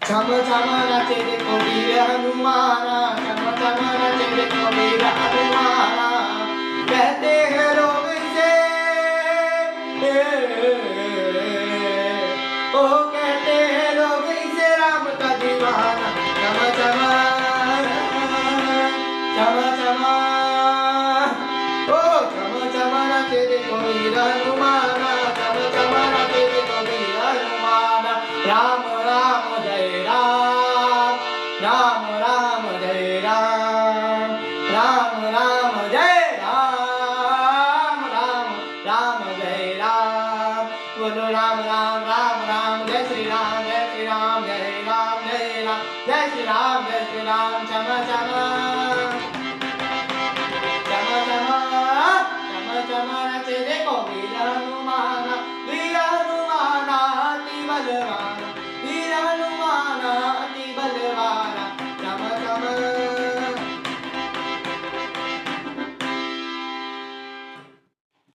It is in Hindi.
छम छम नाचे देखो वीर हनुमाना, छम छम नाचे देखो वीर हनुमाना। कहते हैं लोग इसे ओ कहते हैं लोग इसे राम का दीवाना। छम छम छम छम ओ छम छम नाचे देखो वीर हनुमाना, छम छम नाचे देखो वीर हनुमाना। राम राम जय राम, राम राम जय राम, राम राम जय राम, राम राम जय राम। बोलो राम राम राम राम, जय श्री राम जय श्री राम, जय राम जय राम, जय श्री राम जय श्री राम। क्षमा क्षमा